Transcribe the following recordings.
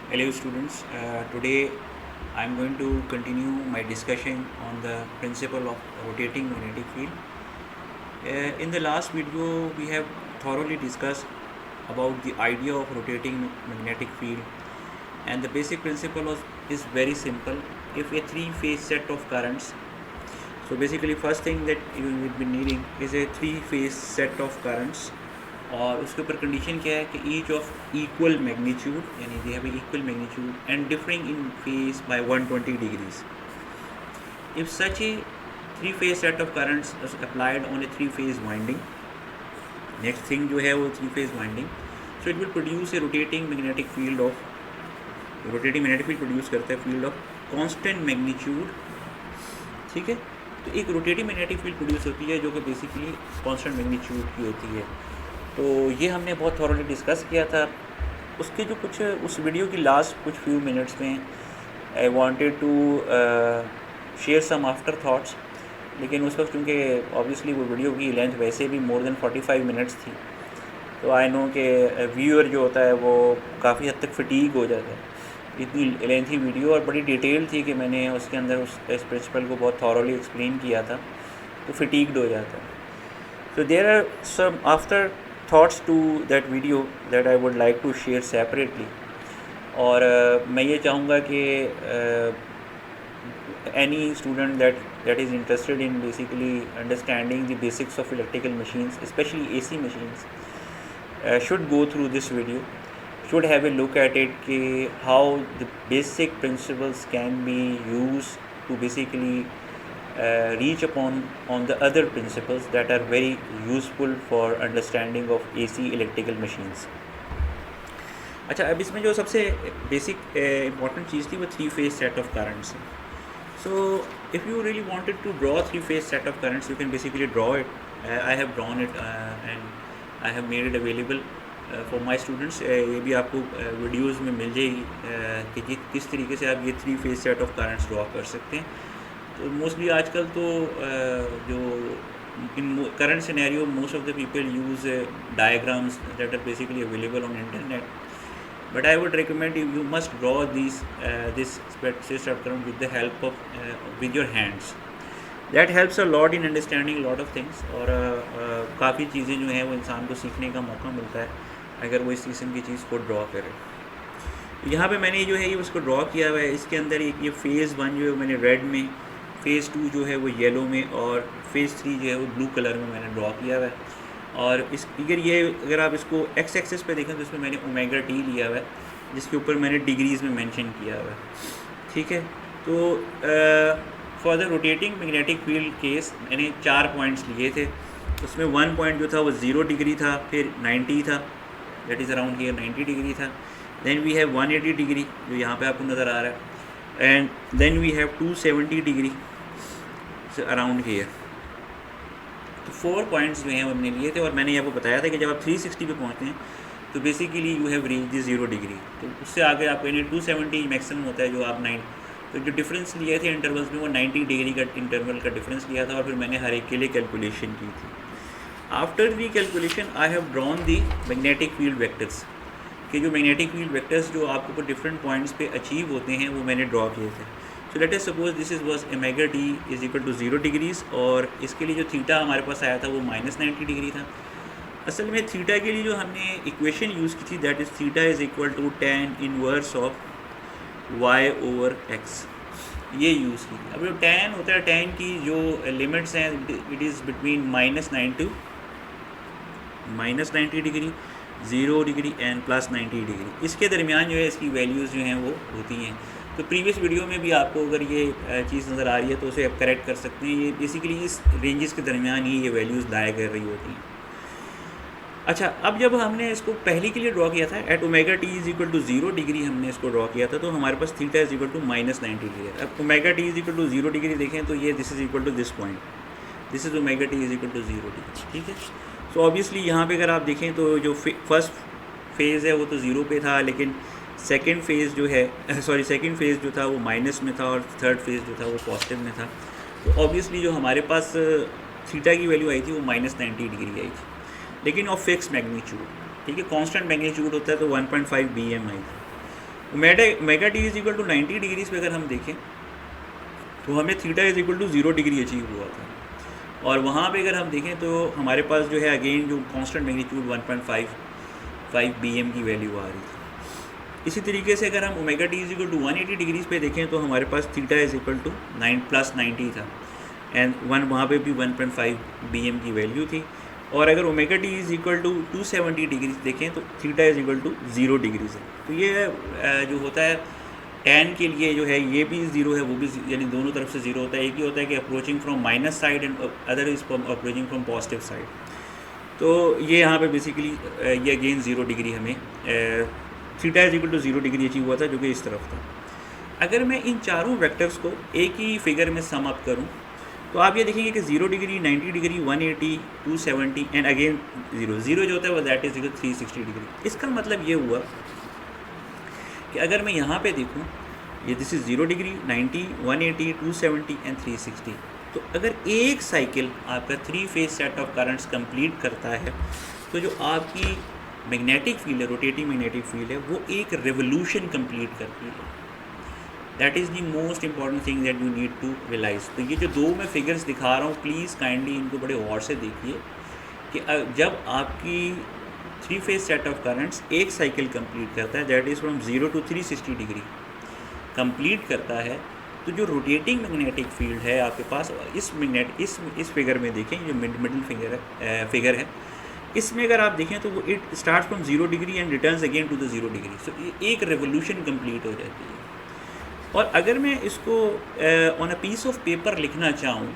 Hello students, today I am going to continue my discussion on the principle of rotating magnetic field. In the last video we have thoroughly discussed about the idea of rotating magnetic field, and the basic principle is very simple. If a three-phase set of currents, so basically first thing that you will be needing is a three-phase set of currents, और उसके ऊपर condition क्या है कि each of equal magnitude, यानी they have equal magnitude and differing in phase by 120 degrees. If such A three phase set of currents applied on A three phase winding, next thing जो है वो three phase winding, so it will produce A rotating magnetic field of, rotating magnetic field produce करता है field of constant magnitude. ठीक है, तो एक rotating magnetic field produce होती है जो कि बेसिकली कांस्टेंट मैग्नीट्यूड की होती है. तो ये हमने बहुत थॉरली डिस्कस किया था. उसके जो कुछ उस वीडियो की लास्ट कुछ फ्यू मिनट्स में I wanted to share some after thoughts, लेकिन उस वक्त क्योंकि ऑब्वियसली वो वीडियो की लेंथ वैसे भी मोर देन 45 मिनट्स थी, तो आई नो कि व्यूअर जो होता है वो काफ़ी हद तक फटीग हो जाता है. इतनी लेंथी वीडियो और बड़ी डिटेल थी कि मैंने उसके अंदर इस प्रिंसिपल को बहुत थॉरली एक्सप्लेन किया था, तो फटीग्ड हो जाता है. So there are some after thoughts to that video that I would like to share separately. और मैं ये चाहूँगा कि any student that is interested in basically understanding the basics of electrical machines, especially AC machines, should go through this video, should have a look at it कि how the basic principles can be used to basically reach upon on the other principles that are very useful for understanding of AC electrical machines. अच्छा, अब इसमें जो सबसे basic important चीज़ थी वो three phase set of currents. So if you really wanted to draw three phase set of currents, you can basically draw it. I have drawn it and I have made it available for my students. ये भी आपको videos में मिल जाएगी कि किस तरीके से आप ये three phase set of currents draw कर सकते हैं. तो मोस्टली आजकल तो जो in current scenario most of the people use diagrams that are basically available on internet, but I would recommend you must draw this specific current with the help of with your hands. That helps a lot in understanding lot of things. और काफ़ी चीज़ें जो हैं वो इंसान को सीखने का मौका मिलता है अगर वो इस किस्म की चीज़ को ड्रॉ करे. यहाँ पे मैंने जो है ये उसको ड्रॉ किया हुआ है. इसके अंदर एक ये फ़ेज़ 1 जो है मैंने रेड में, फ़ेज़ 2 जो है वो येलो में, और फ़ेज़ 3 जो है वो ब्लू कलर में मैंने ड्रॉ किया हुआ है. और इस अगर आप इसको एक्स एक्सिस पे देखें तो इसमें मैंने ओमेगा टी लिया हुआ है, जिसके ऊपर मैंने डिग्रीज़ में मेंशन किया हुआ है. ठीक है, तो for the rotating magnetic field case मैंने 4 पॉइंट्स लिए थे. उसमें 1 पॉइंट जो था वो 0 डिग्री था, फिर 90 था, that is around here 90 degree था. देन वी हैव 180 डिग्री जो यहाँ पे आपको नज़र आ रहा है, and then we have 270 degree around here. तो 4 पॉइंट्स जो हैं हमने लिए थे, और मैंने आपको बताया था कि जब आप 360 पे पहुँचते हैं तो basically you have reach the 0 degree. तो उससे आगे आपको यानी 270 मैक्सिमम होता है जो आप 9. तो जो डिफरेंस लिए थे इंटरवल्स में वो 90 डिग्री का इंटरवल का डिफरेंस लिया था, और फिर मैंने हर एक के लिए कैलकुलेशन की थी. After the calculation I have drawn the magnetic field vectors, कि जो मैग्नेटिक फील्ड वेक्टर्स जो आपको डिफरेंट पॉइंट्स पे अचीव होते हैं वो मैंने ड्रॉ किए थे. So let us suppose this is was omega T is equal to 0 degrees, और इसके लिए जो थीटा हमारे पास आया था वो -90 डिग्री था. असल में थीटा के लिए जो हमने इक्वेशन यूज़ की थी that is theta is equal to tan inverse of y over x, ये यूज़ की. अब जो tan होता है, tan की जो लिमिट्स हैं it is between -9 to -90 degree, 0 degree and +90 degree. इसके दरमियान जो है इसकी वैल्यूज़ जो हैं वो होती हैं. तो प्रीवियस वीडियो में भी आपको अगर ये चीज़ नज़र आ रही है तो उसे आप करेक्ट कर सकते हैं. ये बेसिकली इस रेंजेस के दरमियान ही ये वैल्यूज़ लाया कर रही होती हैं. अच्छा, अब जब हमने इसको पहले के लिए ड्रॉ किया था at omega T is equal to 0 degree हमने इसको ड्रॉ किया था, तो हमारे पास theta is equal to -90 degree. अब omega T is equal to 0 degree देखें तो ये this is equal to this point, this is omega T is equal to 0 degree. ठीक है, सो ऑब्वियसली यहाँ पे अगर आप देखें तो जो फर्स्ट फेज़ है वो तो 0 पे था, लेकिन सेकंड फेज़ जो है सेकंड फेज़ जो था वो माइनस में था, और थर्ड फेज़ जो था वो पॉजिटिव में था. तो ऑब्वियसली जो हमारे पास थीटा की वैल्यू आई थी वो -90 डिग्री आई थी, लेकिन ऑफ फिक्स मैग्नीट्यूड. ठीक है, कांस्टेंट मैग्नीट्यूड होता है तो 1.5 BM आई थी. Omega T is equal to 90 degrees पे अगर हम देखें तो हमें theta is equal to 0 degree achieve हुआ था, और वहाँ पे अगर हम देखें तो हमारे पास जो है अगेन जो कांस्टेंट मैग्नीट्यूड 1.55 BM की वैल्यू आ रही थी। इसी तरीके से अगर हम omega T is equal to 180 degrees पे देखें तो हमारे पास थीटा इज इक्वल टू 9+90 था, एंड वहाँ पे भी 1.5 BM की वैल्यू थी। और अगर omega T is equal to 270 degrees देखें तो theta is equal to 0 degrees है। तो ये जो होता है टैन के लिए जो है ये भी 0 है, वो भी, यानी दोनों तरफ से 0 होता है। एक ही होता है कि approaching from minus side and other is approaching from positive side. तो ये यहाँ पे बेसिकली ये अगेन 0 डिग्री हमें theta is equal to 0 degree achieve हुआ था, जो कि इस तरफ था। अगर मैं इन चारों वेक्टर्स को एक ही फिगर में सम अप करूँ तो आप ये देखेंगे कि 0 डिग्री, 90 डिग्री, 180, 270 एंड अगेन 0 जो होता है वो दैट इज इक्वल 360 डिग्री। इसका मतलब ये हुआ कि अगर मैं यहाँ पे देखूँ, ये दिस इज़ 0 डिग्री, 90, 180, 270 एंड 360। तो अगर एक साइकिल आपका 3 phase set of currents complete करता है तो जो आपकी मैग्नेटिक फील्ड है, रोटेटिंग मैग्नेटिक फील्ड है, वो एक रेवोल्यूशन कंप्लीट करती है। That is the most important thing that you need to realise. तो ये जो दो मैं फिगर्स दिखा रहा हूँ, प्लीज़ काइंडली इनको बड़े गौर से देखिए कि जब आपकी 3 फेज सेट ऑफ करंट्स एक साइकिल कंप्लीट करता है, that is from 0 to 360 degree complete करता है, तो जो रोटेटिंग मैग्नेटिक फील्ड है आपके पास, इस फिगर में देखें, जो मिडिल फिगर है, इसमें अगर आप देखें तो वो it start from 0 degree and returns again to the 0 degree. So एक रेवोल्यूशन कंप्लीट हो जाती है। और अगर मैं इसको on a piece of paper लिखना चाहूँ,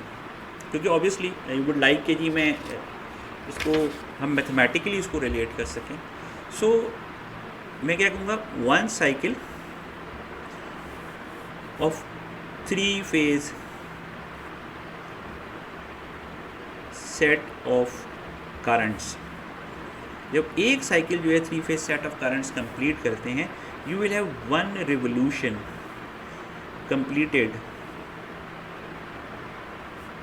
क्योंकि ऑब्वियसली यू वुड लाइक कि जी मैं इसको हम मैथमेटिकली इसको रिलेट कर सकें, सो मैं क्या कहूँगा, one cycle of 3 phase set of currents, जब एक साइकिल जो है 3 phase set of currents complete करते हैं, you will have one revolution completed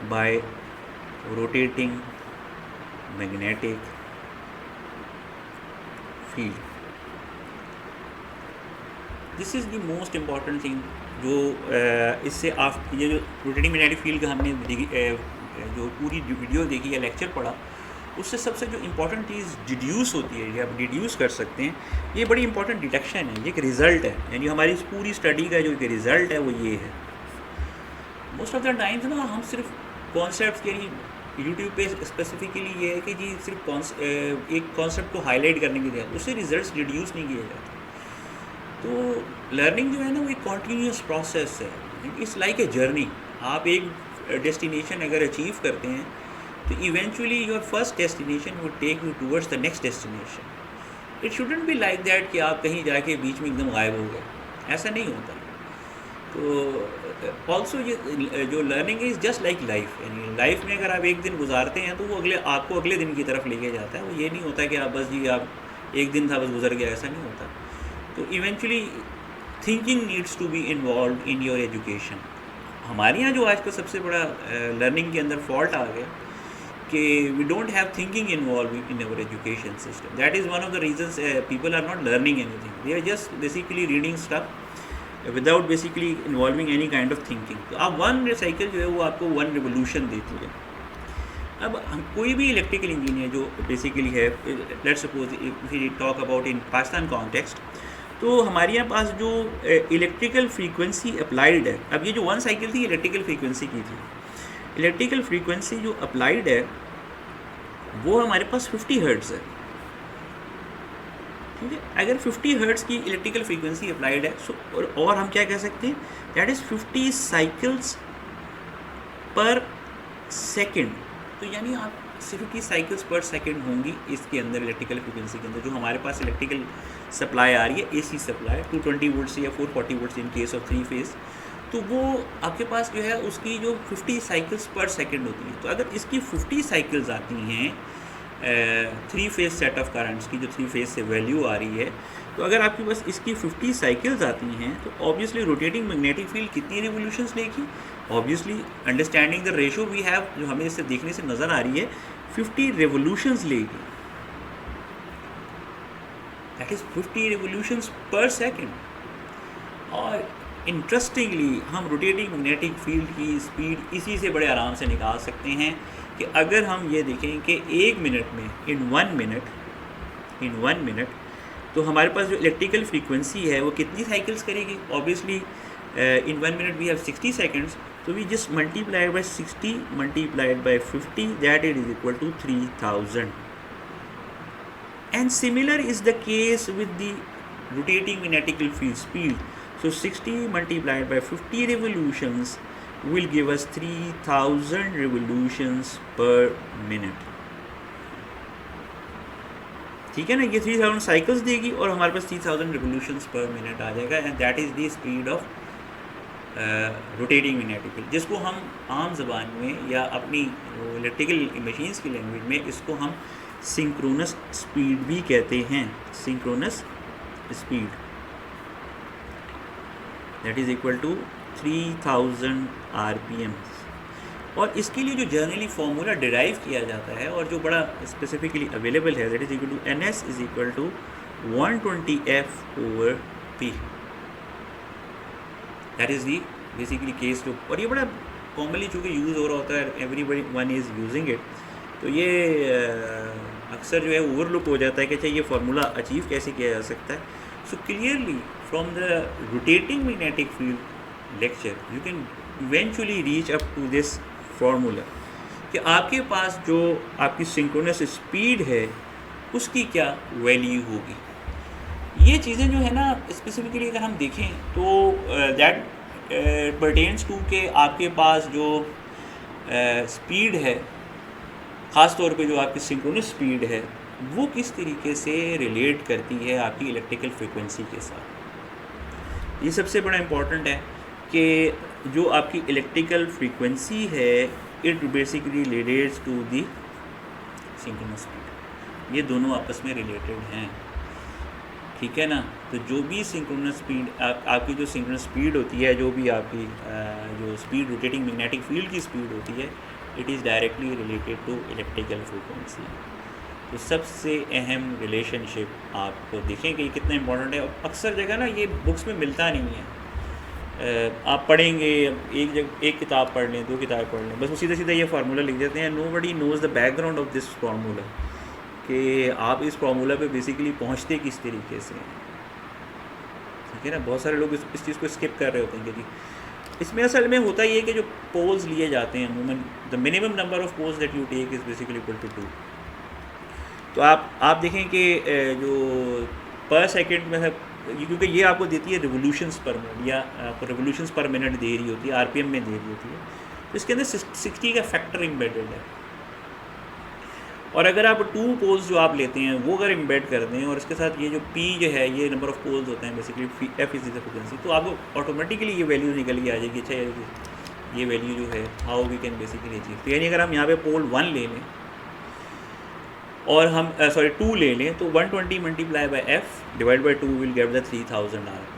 by rotating magnetic field. This is the most important thing जो इससे आप ये जो रोटेटिंग मैग्नेटिक फील्ड का हमने जो पूरी वीडियो देखी या लेक्चर पढ़ा, उससे सबसे जो इम्पॉर्टेंट चीज़ डिड्यूस होती है, या आप डिड्यूस कर सकते हैं, ये बड़ी इंपॉर्टेंट डिटेक्शन है, ये एक रिज़ल्ट है, यानी हमारी इस पूरी स्टडी का जो एक रिज़ल्ट है वो ये है। मोस्ट ऑफ द टाइम्स ना हम सिर्फ कॉन्सेप्ट के लिए यूट्यूब पे स्पेसिफिकली ये है कि जी सिर्फ एक कॉन्सेप्ट को हाईलाइट करने के लिए, उससे रिजल्ट्स डिड्यूस नहीं किए जाते। तो लर्निंग जो है ना वो एक कॉन्टीन्यूस प्रोसेस है, इट्स लाइक ए जर्नी। आप एक डेस्टिनेशन अगर अचीव करते हैं तो eventually your first destination would take you towards the next destination. It shouldn't be like that कि आप कहीं जाके बीच में एकदम गायब हो गए, ऐसा नहीं होता। तो ऑल्सो ये जो learning is just like life, यानी लाइफ में अगर आप एक दिन गुजारते हैं तो वो आपको अगले दिन की तरफ लेके जाता है। वो ये नहीं होता कि आप बस जी आप एक दिन था बस गुजर गया, ऐसा नहीं होता। तो eventually thinking needs to be involve in your education. हमारे यहाँ जो आज का सबसे बड़ा लर्निंग के अंदर फॉल्ट आ गया कि we don't have thinking involve in our education system. That is one of the reasons people are not learning anything, they are just basically reading stuff without basically involving any kind of thinking. तो आप one cycle जो है वो आपको one revolution देती है। अब हम कोई भी इलेक्ट्रिकल इंजीनियर जो बेसिकली है, let's suppose if we talk about in Pakistan context, तो हमारे यहाँ पास जो इलेक्ट्रिकल फ्रीक्वेंसी अप्लाइड है, अब ये जो वन साइकिल थी इलेक्ट्रिकल फ्रीक्वेंसी की थी, इलेक्ट्रिकल फ्रीक्वेंसी जो अप्लाइड है वो हमारे पास 50 हर्ट्ज़ है, ठीक है। अगर 50 हर्ट्ज़ की इलेक्ट्रिकल फ्रीक्वेंसी अप्लाइड है, सो और हम क्या कह सकते हैं, दैट इज़ 50 साइकिल्स पर सेकेंड। तो यानी आप 50 साइकिल्स पर सेकेंड होंगी इसके अंदर, इलेक्ट्रिकल फ्रीक्वेंसी के अंदर जो हमारे पास इलेक्ट्रिकल सप्लाई आ रही है, AC सप्लाई 220 वोल्ट से या 440 volt in case of 3 phase, तो वो आपके पास जो है उसकी जो 50 साइकिल्स पर सेकंड होती है। तो अगर इसकी 50 साइकिल्स आती हैं 3 फेज सेट ऑफ करंट्स की, जो 3 फेज से वैल्यू आ रही है, तो अगर आपके पास इसकी 50 साइकिल्स आती हैं तो ऑब्वियसली रोटेटिंग मैग्नेटिक फील्ड कितनी रिवोल्यूशंस लेगी, obviously understanding the ratio we have, जो हमें इससे देखने से नज़र आ रही है, 50 रिवोल्यूशंस लेगी, दैट इज़ 50 रिवोल्यूशंस पर सेकेंड। और इंटरेस्टिंगली हम रोटेटिंग मैग्नेटिक फील्ड की स्पीड इसी से बड़े आराम से निकाल सकते हैं कि अगर हम ये देखें कि 1 मिनट में इन वन मिनट तो हमारे पास जो इलेक्ट्रिकल फ्रीक्वेंसी है वो कितनी साइकिल्स करेगी। Obviously in 1 minute we have 60 seconds, तो we just multiply by 60 multiplied by 50, that is equal to 3000। And similar is the case with the rotating magnetic field speed. So 60 multiplied by 50 revolutions will give us 3000 revolutions per minute. ठीक है ना, ये 3000 cycles देगी और हमारे पास 3000 revolutions per minute आ जाएगा, and that is the speed of rotating magnetic field, जिसको हम आम ज़बान में या अपनी इलेक्ट्रिकल मशीन्स की लैंग्वेज में इसको हम सिंक्रोनस स्पीड भी कहते हैं। Synchronous speed that is equal to 3000 RPM। और इसके लिए जो जर्नली फार्मूला डिराइव किया जाता है और जो बड़ा स्पेसिफिकली अवेलेबल है, that is equal to NS is equal to 120F/P। That is the basically case two, और ये बड़ा कॉमनली चूँकि यूज़ हो रहा होता है, everybody one is using it, तो ये अक्सर जो है ओवरलुक हो जाता है कि अच्छा ये फार्मूला अचीव कैसे किया जा सकता है। So clearly from the rotating magnetic field lecture you can eventually reach up to this formula कि आपके पास जो आपकी सिंक्रोनस स्पीड है उसकी क्या वैल्यू होगी। ये चीज़ें जो है ना स्पेसिफिकली अगर हम देखें तो दैट परटेन्स टू के आपके पास जो स्पीड है, ख़ास तौर पे जो आपकी सिंक्रोनस स्पीड है वो किस तरीके से रिलेट करती है आपकी इलेक्ट्रिकल फ्रीक्वेंसी के साथ। ये सबसे बड़ा इम्पॉर्टेंट है कि जो आपकी इलेक्ट्रिकल फ्रीक्वेंसी है it basically relates to the synchronous speed, ये दोनों आपस में रिलेटेड हैं, ठीक है ना। तो जो भी सिंक्रोनस स्पीड आपकी जो सिंक्रोनस स्पीड होती है, जो भी आपकी जो स्पीड रोटेटिंग मैग्नेटिक फील्ड की स्पीड होती है, it is directly related to electrical frequency. तो सबसे अहम रिलेशनशिप आपको देखेंगे ये कितना इंपॉर्टेंट है। अक्सर जगह ना ये बुक्स में मिलता नहीं है, आप पढ़ेंगे एक किताब पढ़ लें, 2 किताब पढ़ लें, बस वो सीधा सीधा ये फार्मूला लिख देते हैं। Nobody nose the background of this formula, कि आप इस फार्मूला पे बेसिकली पहुंचते किस तरीके से, ठीक है ना। बहुत सारे लोग इस चीज़ को स्किप कर रहे होते हैं कि जी इसमें असल में होता ये कि जो पोल्स लिए जाते हैं अमूमन the minimum number of poles that you take is basically equal to 2। तो आप देखें कि जो पर सेकेंड में है, क्योंकि ये आपको देती है रिवोल्यूशंस पर मिनट या आपको रिवोल्यूशंस पर मिनट दे रही होती है, RPM में दे रही होती है, तो इसके अंदर 60 का फैक्टर इम्बेडेड है। और अगर आप 2 पोल्स जो आप लेते हैं वो अगर इम्बेड कर दें और इसके साथ ये जो P जो है ये नंबर ऑफ पोल्स होते हैं basically, F is the frequency, तो आपको ऑटोमेटिकली ये वैल्यू निकल के आ जाएगी। अच्छा ये वैल्यू जो है how we can basically achieve. तो यानी अगर हम यहाँ पे पोल 1 ले लें और हम 2 ले लें तो 120 multiply by F divide by 2 will get the 3000 RPM।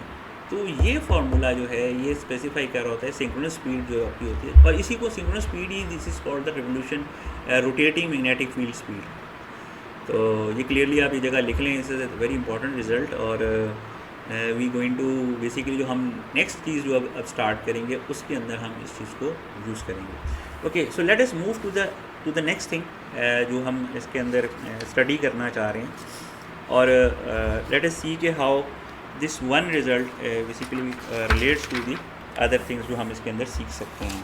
तो ये फार्मूला जो है ये स्पेसिफाई कर रहा होता है सिंक्रोनस स्पीड जो आपकी होती है, और इसी को synchronous speed he this is called the revolution rotating magnetic field speed. तो ये क्लियरली आप ये जगह लिख लें, इस इज़ वेरी इंपॉर्टेंट रिजल्ट। और वी गोइंग टू बेसिकली जो हम नेक्स्ट चीज़ जो अब स्टार्ट करेंगे उसके अंदर हम इस चीज़ को यूज़ करेंगे। Okay, so let us move to the next thing जो हम इसके अंदर स्टडी करना चाह रहे हैं। और लेट अस सी के how this one result basically relates to the other things जो हम इसके अंदर सीख सकते हैं।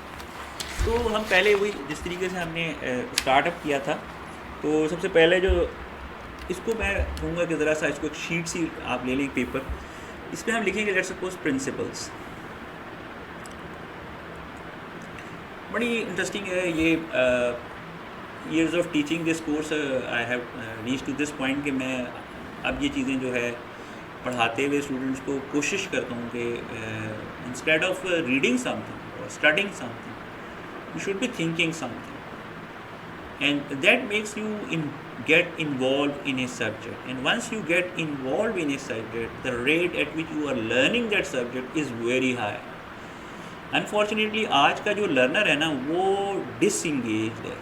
तो हम पहले वही जिस तरीके से हमने स्टार्टअप किया था, तो सबसे पहले जो इसको मैं कहूँगा कि ज़रा सा इसको एक शीट सी आप ले लें पेपर, इस पर हम लिखेंगे लेट्स सपोज प्रिंसिपल्स। बड़ी इंटरेस्टिंग है ये years of teaching this course I have reach to this point कि मैं अब ये चीज़ें जो है पढ़ाते हुए स्टूडेंट्स को कोशिश करता हूँ कि इंस्टेड ऑफ रीडिंग समथिंग और studying something you should be thinking something, and that makes you get involved in a subject, and once you get involved in a subject the rate at which you are learning that subject is very high. Unfortunately आज का जो learner है ना वो डिसइंगेज्ड है,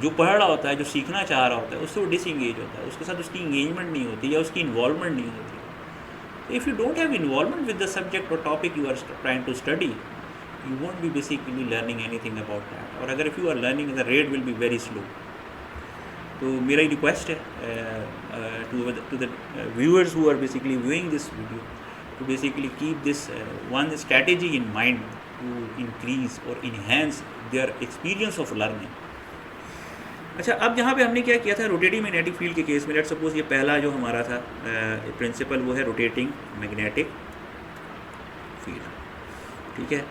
जो पढ़ रहा होता है, जो सीखना चाह रहा होता है उससे वो डिसइंगेज होता है, उसके साथ उसकी इंगेजमेंट नहीं होती या उसकी इन्वॉल्वमेंट नहीं होती। If you don't have involvement with the subject or topic you are trying to study, you won't be basically learning anything about that. और अगर if you are learning, the rate will be very slow. तो मेरा request है to the viewers who are basically viewing this video to basically keep this one strategy in mind to increase or enhance their experience of learning. अच्छा, अब यहाँ पे हमने क्या किया था, रोटेटिंग मैग्नेटिक फील्ड के केस में लेट्स सपोज ये पहला जो हमारा था प्रिंसिपल वो है रोटेटिंग मैग्नेटिक फील्ड, ठीक है।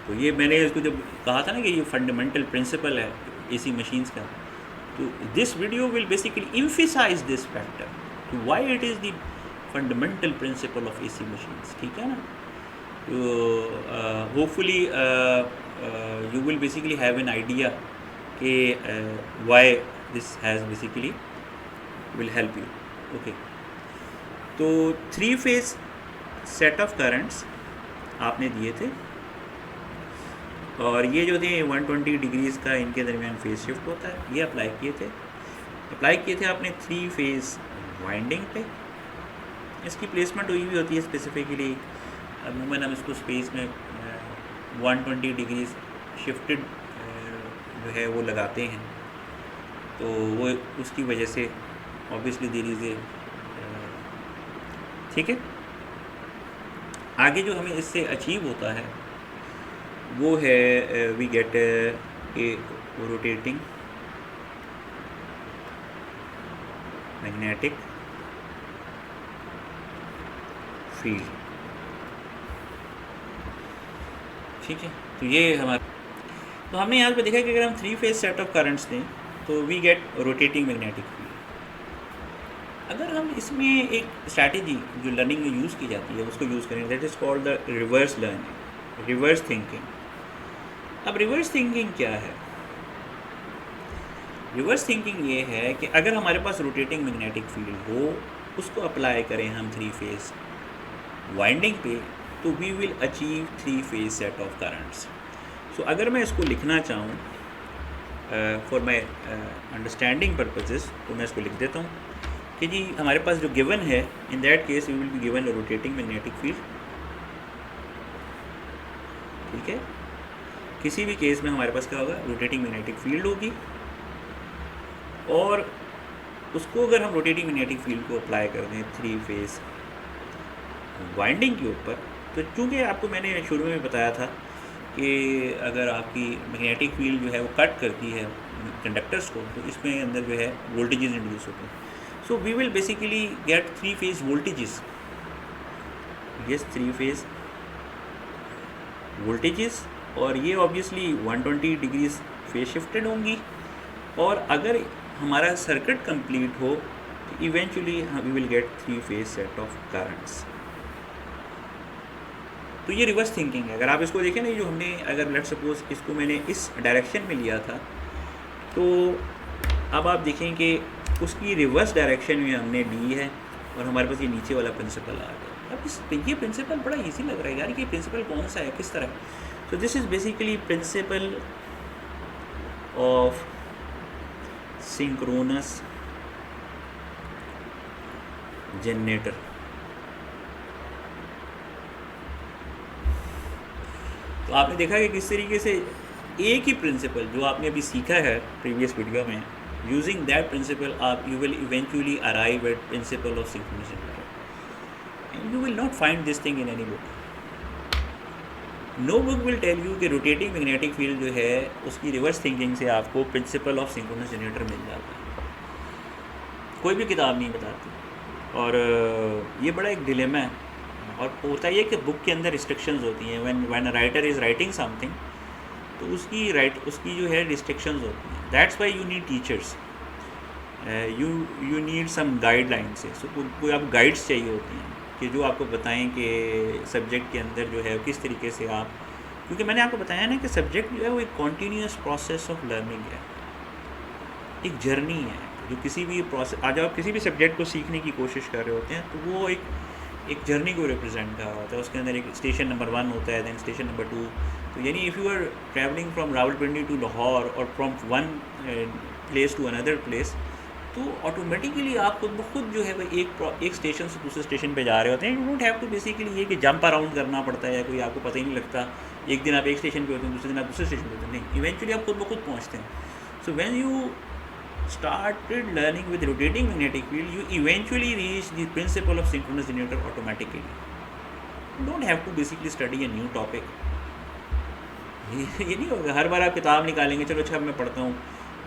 तो ये मैंने इसको जब कहा था ना कि ये फंडामेंटल प्रिंसिपल है एसी मशीन्स का, तो this video will basically emphasise this factor कि why it is the fundamental principle of AC machines, ठीक है ना। तो hopefully you will basically have an idea कि why this has basically will help you, okay. तो 3 phase set of currents आपने दिए थे और ये जो थे 120 डिग्रीज़ का इनके दरमियान फेज शिफ्ट होता है, ये अप्लाई किए थे आपने 3 फेज वाइंडिंग पे। इसकी प्लेसमेंट हुई भी होती है स्पेसिफिकली, अमूमन हम इसको स्पेस में 120 डिग्रीज शिफ्टेड जो है वो लगाते हैं, तो वो उसकी वजह से ऑब्वियसली देयर इज़ ए, ठीक है। आगे जो हमें इससे अचीव होता है वो है we get a rotating magnetic field, ठीक है। तो ये हमारा, तो हमने यहाँ पे देखा कि अगर हम 3 फेज सेट ऑफ करंट्स दें तो we get rotating magnetic field. अगर हम इसमें एक स्ट्रैटेजी जो लर्निंग में यूज़ की जाती है उसको यूज़ करें, that is called the reverse learning, reverse thinking. अब रिवर्स थिंकिंग क्या है? रिवर्स थिंकिंग ये है कि अगर हमारे पास रोटेटिंग मैग्नेटिक फील्ड हो, उसको अप्लाई करें हम 3 फेज वाइंडिंग पे, तो we will achieve 3 phase set of currents. So अगर मैं इसको लिखना चाहूँ फॉर माई अंडरस्टैंडिंग पर्पजेज़, तो मैं इसको लिख देता हूँ कि जी हमारे पास जो गिवन है, in that case we will be given a rotating magnetic field, ठीक है। किसी भी केस में हमारे पास क्या होगा, रोटेटिंग मैग्नेटिक फील्ड होगी, और उसको अगर हम रोटेटिंग मैग्नेटिक फील्ड को अप्लाई कर दें 3 फेज वाइंडिंग के ऊपर, तो चूँकि आपको मैंने शुरू में बताया था कि अगर आपकी मैग्नेटिक फील्ड जो है वो कट करती है कंडक्टर्स को, तो इसमें अंदर जो है वोल्टेजेस इंट्रोड्यूस होते हैं। So we will basically get 3 phase voltages, yes 3 phase voltages, और ये ऑब्वियसली 120 डिग्रीज फेज शिफ्टेड होंगी, और अगर हमारा सर्किट कंप्लीट हो तो eventually we will get 3 phase set of currents. तो ये रिवर्स थिंकिंग है। अगर आप इसको देखें ना, जो हमने अगर लेट सपोज इसको मैंने इस डायरेक्शन में लिया था, तो अब आप देखें कि उसकी रिवर्स डायरेक्शन में हमने ली है और हमारे पास ये नीचे वाला प्रिंसिपल आ गया। अब ये प्रिंसिपल बड़ा इजी लग रहा है यार, कि प्रिंसिपल कौन सा है, किस तरह। So this is basically principal of synchronous generator. तो आपने देखा कि किस तरीके से एक ही प्रिंसिपल जो आपने अभी सीखा है प्रीवियस वीडियो में, यूजिंग दैट प्रिंसिपल आप you will eventually arrive at principle of synchronous generator, and you will not find this thing in any book. No book will tell you कि रोटेटिंग मैग्नेटिक फील्ड जो है उसकी reverse thinking से आपको principle of synchronous generator मिल जाता है, कोई भी किताब नहीं बताती। और ये बड़ा एक डिलेमा है, और होता ये कि बुक के अंदर रिस्ट्रिक्शंस होती हैं। When a writer is writing something, तो उसकी जो है रिस्ट्रिक्शंस होती हैं। That's why you need teachers, you need some guidelines है। सो कोई आपको गाइड्स चाहिए होती हैं कि जो आपको बताएं कि सब्जेक्ट के अंदर जो है किस तरीके से आप, क्योंकि मैंने आपको बताया ना कि सब्जेक्ट जो है वो एक कॉन्टीन्यूस प्रोसेस ऑफ लर्निंग है, एक जर्नी है। जो किसी भी प्रोसेस, आज आप किसी भी सब्जेक्ट को सीखने की कोशिश कर रहे होते हैं, तो वो एक जर्नी को रिप्रेजेंट कर रहा होता है। उसके अंदर एक स्टेशन नंबर 1 होता है, दैन स्टेशन नंबर 2। तो यानी if you are travelling from Rawalpindi to Lahore और from one place to another place, तो ऑटोमेटिकली आप खुद ब खुद जो है वो एक स्टेशन से दूसरे स्टेशन पे जा रहे होते हैं। You don't have to basically ये कि जंप अराउंड करना पड़ता है या कोई आपको पता ही नहीं लगता, एक दिन आप एक स्टेशन पे होते हैं, दूसरे दिन आप दूसरे स्टेशन पे होते हैं, नहीं, इवेंचुअली आप खुद ब खुद पहुँचते हैं। So when you started learning with rotating magnetic field, you eventually reach the principle of synchronous generator automatically. You don't have to basically study a new topic. ये नहीं होगा हर बार आप किताब निकालेंगे, चलो अच्छा मैं पढ़ता हूँ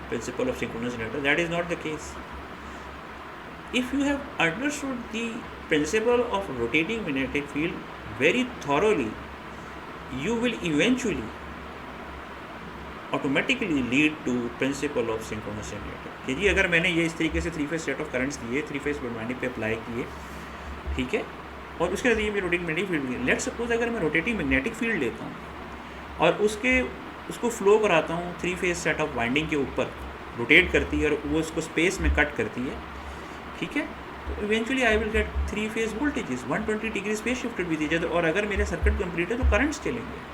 principal of synchronous generator. That is not the case. If you have understood the principle of rotating magnetic field very thoroughly, you will eventually automatically lead to principle of synchronous generator. कि जी अगर मैंने ये इस तरीके से 3 phase set of currents दिए, 3 phase battery पे अप्लाई किए, ठीक है, और उसके नतीजे में rotating magnetic field, let's suppose अगर मैं रोटेटिंग मैग्नेटिक फील्ड लेता हूँ और उसको फ्लो कराता हूँ 3 फेज सेट ऑफ वाइंडिंग के ऊपर, रोटेट करती है और वो उसको स्पेस में कट करती है, ठीक है, तो eventually I will get 3 phase voltages 120 degree space shifted with each other. और अगर मेरे सर्किट कंप्लीट है तो करंट्स चलेंगे.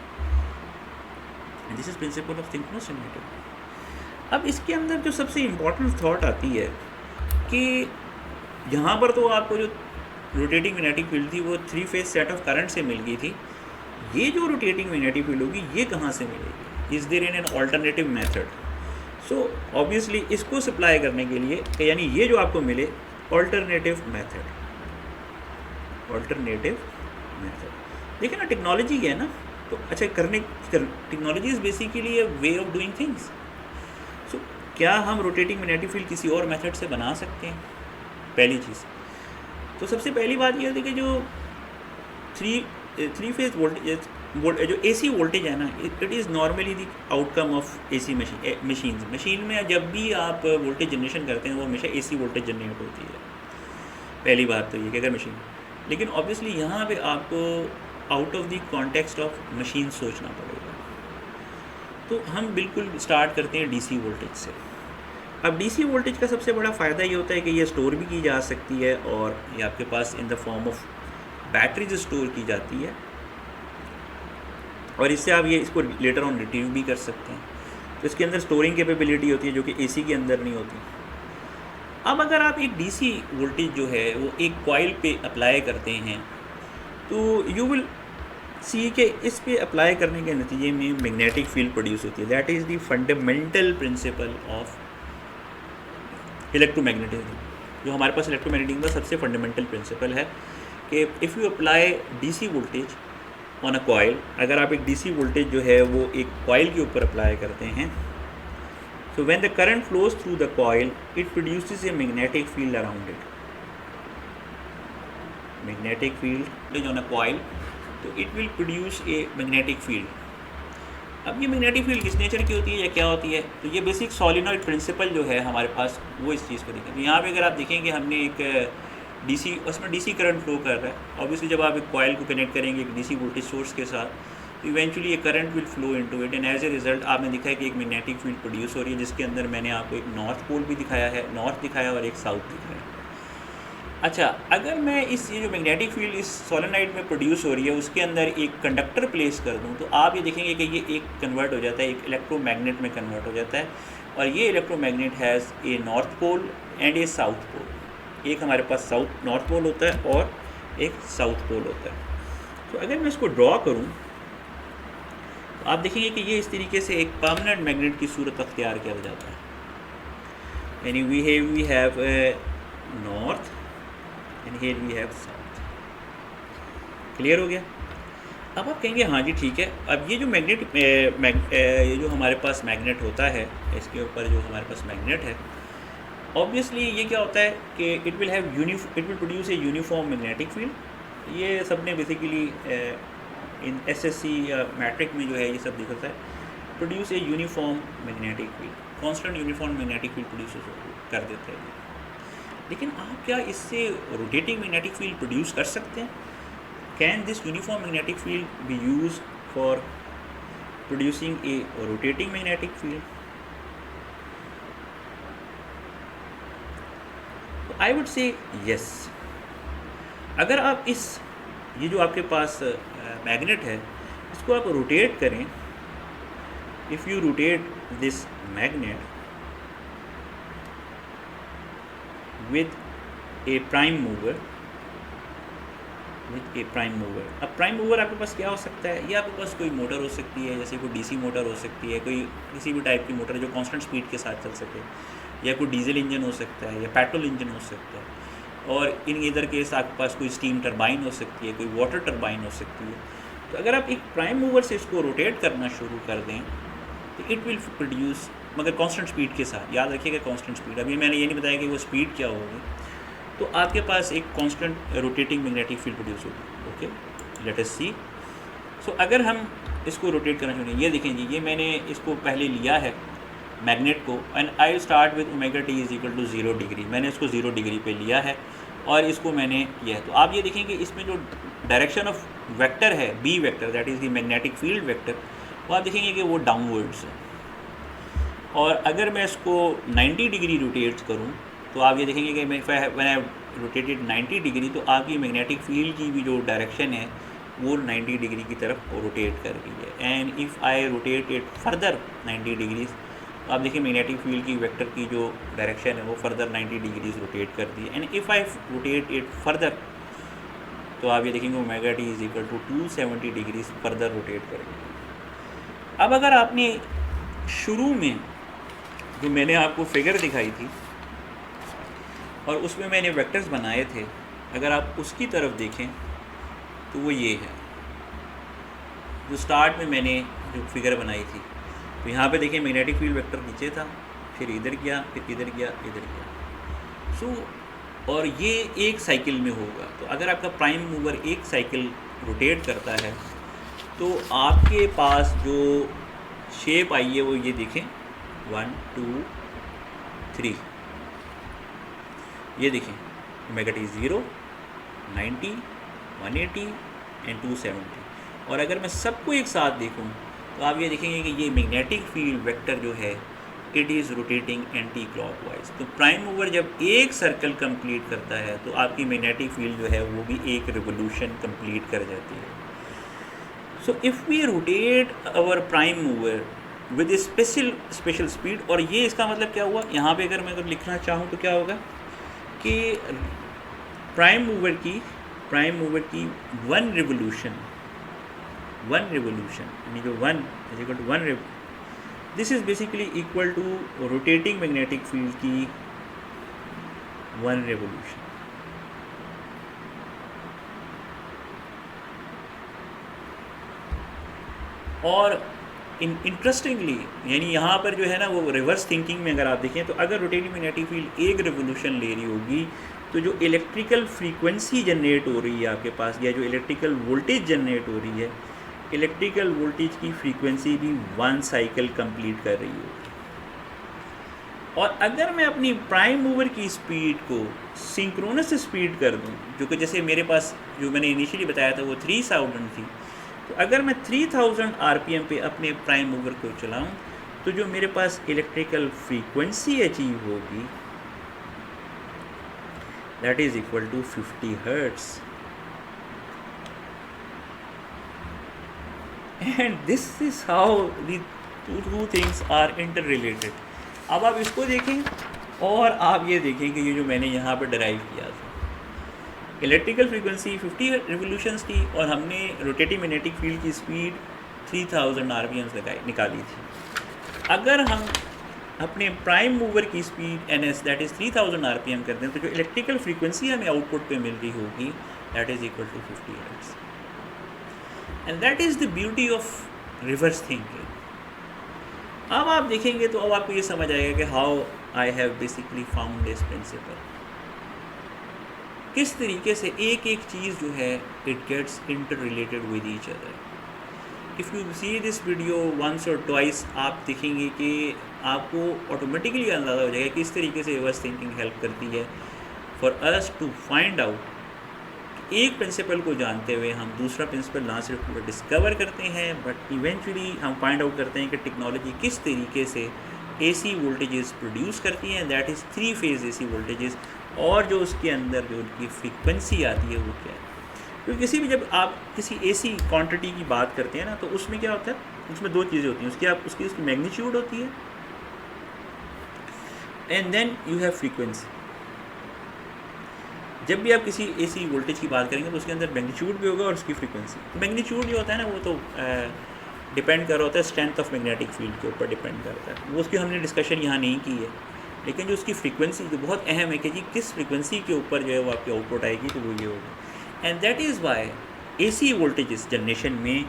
This is principal of synchronous generator. अब इसके अंदर जो सबसे इम्पॉर्टेंट थॉट आती है कि यहाँ पर तो आपको जो रोटेटिंग मैग्नेटिक फील्ड थी वो 3 फेज सेट ऑफ करंट से मिल गई थी. ये जो रोटेटिंग मैग्नेटिक फील्ड होगी ये कहाँ से मिलेगी? Is there an alternative method? So obviously इसको सप्लाई करने के लिए, यानी ये जो आपको मिले ऑल्टरनेटिव मेथड. देखिए ना, टेक्नोलॉजी है ना, तो अच्छा technology is basically a way of doing things. So क्या हम रोटेटिंग मैग्नेटिक फील्ड किसी और मेथड से बना सकते हैं? पहली चीज़ तो सबसे पहली बात ये होती है कि जो थ्री फेज वोल्टेज जो एसी वोल्टेज है ना, it is normally the outcome of AC machine में जब भी आप वोल्टेज जनरेशन करते हैं वो हमेशा एसी वोल्टेज जनरेट होती है. पहली बात तो ये कि अगर मशीन, लेकिन ऑब्वियसली यहाँ पे आपको out of the context of machine सोचना पड़ेगा. तो हम बिल्कुल स्टार्ट करते हैं डीसी वोल्टेज से. अब डीसी वोल्टेज का सबसे बड़ा फ़ायदा ये होता है कि ये स्टोर भी की जा सकती है और ये आपके पास in the form of batteries store की जाती है और इससे आप ये इसको लेटर ऑन रिट्रीव भी कर सकते हैं. तो इसके अंदर स्टोरिंग कैपेबिलिटी होती है जो कि एसी के अंदर नहीं होती. अब अगर आप एक डीसी वोल्टेज जो है वो एक कॉइल पे अप्लाई करते हैं तो यू विल सी के इस पे अप्लाई करने के नतीजे में मैग्नेटिक फील्ड प्रोड्यूस होती है. That is the fundamental principle of electromagnetism. जो हमारे पास इलेक्ट्रोमैग्नेटिज्म का सबसे फंडामेंटल प्रिंसिपल है कि if you apply DC voltage on a coil, अगर आप एक डीसी वोल्टेज जो है वो एक कॉइल के ऊपर अप्लाई करते हैं, so when the current flows through the coil it produces a magnetic field around it. Magnetic field on a coil, तो it will produce a magnetic field. अब ये मैग्नेटिक फील्ड किस नेचर की होती है या क्या होती है? तो ये बेसिक सोलिनॉइड प्रिंसिपल जो है हमारे पास वो इस चीज़ को देखें. तो यहाँ पे अगर आप देखेंगे हमने एक डीसी, उसमें डीसी करंट फ्लो कर रहा है. ऑब्वियसली जब आप एक कॉइल को कनेक्ट करेंगे एक डीसी वोल्टेज सोर्स के साथ तो इवेंचुअली ये current will flow into it and as a result आपने देखा है कि एक मैग्नेटिक फील्ड प्रोड्यूस हो रही है जिसके अंदर मैंने आपको एक नॉर्थ पोल भी दिखाया है, नॉर्थ दिखाया और एक साउथ दिखाया. अच्छा, अगर मैं ये जो मैग्नेटिक फील्ड इस सोलेनॉइड में प्रोड्यूस हो रही है उसके अंदर एक कंडक्टर प्लेस कर दूं तो आप ये देखेंगे कि ये एक कन्वर्ट हो जाता है, एक इलेक्ट्रोमैग्नेट में कन्वर्ट हो जाता है. और ये electromagnet has a north pole and a south pole. एक हमारे पास नॉर्थ पोल होता है और एक साउथ पोल होता है. तो अगर मैं इसको ड्रॉ करूँ तो आप देखेंगे कि ये इस तरीके से एक परमानेंट मैग्नेट की सूरत अख्तियार किया जाता है. यानी we have north and here we have south. Clear हो गया? अब आप कहेंगे हाँ जी ठीक है. अब ये जो ये जो हमारे पास मैग्नेट होता है, इसके ऊपर जो हमारे पास मैग्नेट है, ऑब्वियसली ये क्या होता है कि it will produce a uniform magnetic field. ये सब ने बेसिकली इन एसएससी या मैट्रिक में जो है ये सब दिखाता है. Produce a uniform magnetic field, constant uniform magnetic field produce कर देते हैं. लेकिन आप क्या इससे रोटेटिंग मैग्नेटिक फील्ड प्रोड्यूस कर सकते हैं? Can this uniform magnetic field B use for producing A rotating magnetic field? I would say yes. अगर आप ये जो आपके पास मैग्नेट है इसको आप रोटेट करें, if you rotate this magnet, with a prime mover, अब प्राइम मूवर आपके पास क्या हो सकता है? ये आपके पास कोई मोटर हो सकती है, जैसे कोई डीसी मोटर हो सकती है, कोई किसी भी टाइप की मोटर जो कांस्टेंट स्पीड के साथ चल सके, या कोई डीजल इंजन हो सकता है, या पेट्रोल इंजन हो सकता है, और इन इधर केस आपके पास कोई स्टीम टरबाइन हो सकती है, कोई वाटर टरबाइन हो सकती है। तो अगर आप एक प्राइम मूवर से इसको रोटेट करना शुरू कर दें तो इट विल प्रोड्यूस, मगर कांस्टेंट स्पीड के साथ, याद रखिएगा कांस्टेंट स्पीड। अभी मैंने ये नहीं बताया कि वो स्पीड क्या होगी, तो आपके पास एक constant rotating magnetic field produce होगी। ओके, लेट अस सी। सो अगर हम इसको रोटेट करना चाहते हैं, ये देखें जी, ये मैंने इसको पहले लिया है मैग्नेट को, and I start with omega T is equal to 0 degree. मैंने इसको 0 डिग्री पे लिया है और इसको मैंने किया है। तो आप ये देखेंगे इसमें जो डायरेक्शन ऑफ वेक्टर है, B vector, that is the magnetic field vector, वो आप देखेंगे कि वो डाउनवर्ड्स है। और अगर मैं इसको 90 डिग्री रोटेट करूँ तो आप ये देखेंगे कि व्हेन आई रोटेटेड 90 डिग्री, तो आपकी मैग्नेटिक फील्ड की भी जो डायरेक्शन है वो 90 डिग्री की तरफ रोटेट कर रही है। And if I rotate it further 90 degrees, तो आप देखिए मैग्नेटिक फील्ड की वेक्टर की जो डायरेक्शन है वो फर्दर 90 डिग्रीज रोटेट कर दी है। And if I rotate it further, तो आप ये देखेंगे omega T is equal to 270 degrees further rotate करेंगे। अब अगर आपने शुरू में जो मैंने आपको फिगर दिखाई थी और उसमें मैंने वेक्टर्स बनाए थे, अगर आप उसकी तरफ देखें तो वो ये है जो स्टार्ट में मैंने जो फिगर बनाई थी। तो यहाँ पे देखिए मैग्नेटिक फील्ड वेक्टर नीचे था, फिर इधर गया, फिर इधर गया, इधर गया। सो और ये एक साइकिल में होगा। तो अगर आपका प्राइम मूवर एक साइकिल रोटेट करता है तो आपके पास जो शेप आई है वो ये देखें 1 2 3, ये देखें ओमेगा टी 0, 90, 180 एंड 270। और अगर मैं सबको एक साथ देखूं तो आप ये देखेंगे कि ये मैग्नेटिक फील्ड वेक्टर जो है it is rotating anti clockwise. तो प्राइम मूवर जब एक सर्कल कंप्लीट करता है तो आपकी मैग्नेटिक फील्ड जो है वो भी एक रिवोल्यूशन कंप्लीट कर जाती है। So if we rotate our prime mover with special speed, और ये इसका मतलब क्या हुआ, यहाँ पे अगर मैं अगर लिखना चाहूँ तो क्या होगा कि प्राइम मूवर की वन रिवोल्यूशन यानी जो 1 is equal to 1, this is basically equal to rotating magnetic field की 1 रिवोल्यूशन। और इंटरेस्टिंगली यानी यहाँ पर जो है ना वो रिवर्स थिंकिंग में अगर आप देखें तो अगर रोटेटिंग मैग्नेटिक फील्ड एक रिवोल्यूशन ले रही होगी तो जो इलेक्ट्रिकल फ्रीक्वेंसी जनरेट हो रही है आपके पास, या जो इलेक्ट्रिकल वोल्टेज जनरेट हो रही है, इलेक्ट्रिकल वोल्टेज की फ्रीक्वेंसी भी 1 साइकिल कंप्लीट कर रही होगी। और अगर मैं अपनी प्राइम मूवर की स्पीड को सिंक्रोनस स्पीड कर दूं, जो कि जैसे मेरे पास जो मैंने इनिशियली बताया था वो 3000 थी, तो अगर मैं 3000 आरपीएम पे अपने प्राइम मूवर को चलाऊं तो जो मेरे पास इलेक्ट्रिकल फ्रीक्वेंसी अचीव होगी that is equal to 50 hertz. And this is how the two things are inter related. अब आप इसको देखें और आप ये देखें कि ये जो मैंने यहाँ पर डराइव किया था, इलेक्ट्रिकल फ्रीक्वेंसी 50 रिवोल्यूशंस थी और हमने रोटेटिंग मैग्नेटिक फील्ड की स्पीड 3000 आरपीएम निकाली थी। अगर हम अपने प्राइम मूवर की speed ns that is 3000 RPM कर दें तो जो इलेक्ट्रिकल फ्रीक्वेंसी हमें आउटपुट पे मिल रही होगी that is equal to 50 hertz. And that is the beauty of reverse thinking. अब आप देखेंगे तो अब आपको ये समझ आएगा कि how I have basically found this principle, किस तरीके से एक एक चीज़ जो है it gets inter related with each other. If you see this video once और ट्वाइस आप देखेंगे कि आपको ऑटोमेटिकली अंदाज़ा हो जाएगा किस तरीके से रिवर्स थिंकिंग हेल्प करती है for us to find out. एक प्रिंसिपल को जानते हुए हम दूसरा प्रिंसिपल ना सिर्फ डिस्कवर करते हैं बट इवेंचुअली हम फाइंड आउट करते हैं कि टेक्नोलॉजी किस तरीके से AC वोल्टेजेस प्रोड्यूस करती हैं, that is 3 phase AC voltages, और जो उसके अंदर जो उनकी फ्रीक्वेंसी आती है वो क्या है। क्योंकि किसी भी जब आप किसी AC क्वांटिटी की बात करते हैं ना तो उसमें क्या होता है, उसमें 2 चीज़ें होती हैं, उसकी मैग्नीट्यूड होती है and then you have frequency. जब भी आप किसी एसी वोल्टेज की बात करेंगे तो उसके अंदर मैग्नीट्यूड भी होगा और उसकी फ्रीक्वेंसी। तो मैग्नीट्यूड जो होता है ना वो तो डिपेंड कर रहा होता है स्ट्रेंथ ऑफ मैग्नेटिक फील्ड के ऊपर डिपेंड करता है, वो उसकी हमने डिस्कशन यहाँ नहीं की है। लेकिन जो उसकी फ्रीक्वेंसी जो बहुत अहम है कि जी किस फ्रीक्वेंसी के ऊपर जो है वो आपकी आउटपुट आएगी, तो वो ये होगी। And that is why AC voltages generation में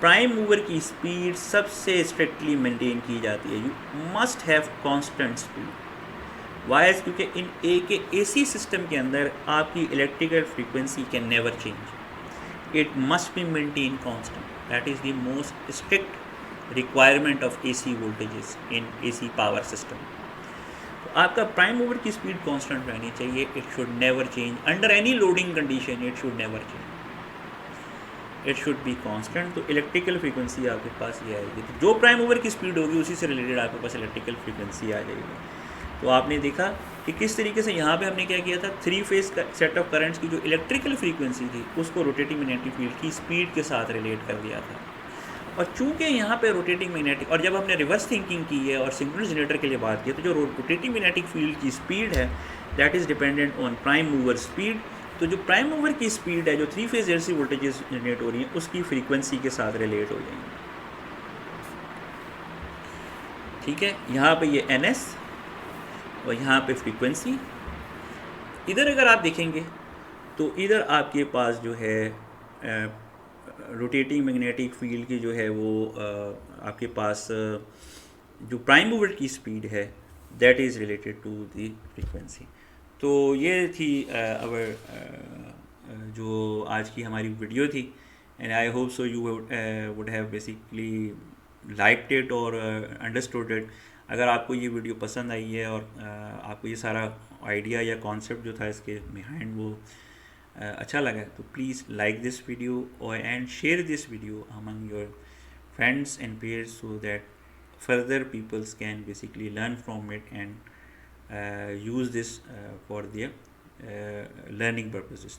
प्राइम मूवर की स्पीड सबसे स्ट्रिक्टली मेंटेन की जाती है। You must have constant speed. Wise क्योंकि इन के एसी सिस्टम के अंदर आपकी electrical frequency can never change, it must be maintain constant. That is the most strict requirement of AC voltages in AC power system. तो आपका prime mover की speed constant रहनी चाहिए, it should never change under any loading condition, it should never change, it should be constant. तो electrical frequency आपके पास ये आएगी, तो जो प्राइम मूवर की स्पीड होगी उसी से रिलेटेड आपके पास इलेक्ट्रिकल फ्रीक्वेंसी आ जाएगी। तो आपने देखा कि किस तरीके से यहाँ पे हमने क्या किया था, 3 फेज सेट ऑफ करंट्स की जो इलेक्ट्रिकल फ्रीक्वेंसी थी उसको रोटेटिंग मैग्नेटिक फील्ड की स्पीड के साथ रिलेट कर दिया था। और चूंकि यहाँ पे रोटेटिंग मैग्नेटिक, और जब हमने रिवर्स थिंकिंग की है और सिंक्रोनस जनरेटर के लिए बात की, तो जो रोटेटिंग मैग्नेटिक फील्ड की स्पीड है that is dependent on prime mover speed. तो जो प्राइम मूवर की स्पीड है जो 3 फेज एसी वोल्टेजेस जनरेट हो रही हैं उसकी फ्रीक्वेंसी के साथ रिलेट हो जाएंगी। ठीक है, यहाँ पे ये NS और यहाँ पे फ्रीक्वेंसी। इधर अगर आप देखेंगे तो इधर आपके पास जो है रोटेटिंग मैग्नेटिक फील्ड की जो है वो आपके पास जो प्राइम मूवर की स्पीड है that is related to the frequency. तो ये थी जो आज की हमारी वीडियो थी, and I hope so you would have basically liked it और अंडरस्टूड इट। अगर आपको ये वीडियो पसंद आई है और आपको ये सारा आइडिया या कॉन्सेप्ट जो था इसके बिहाइंड वो अच्छा लगा, तो प्लीज़ लाइक दिस वीडियो और and share this video among your friends and peers so that further peoples can basically learn from it and use this for their learning purposes.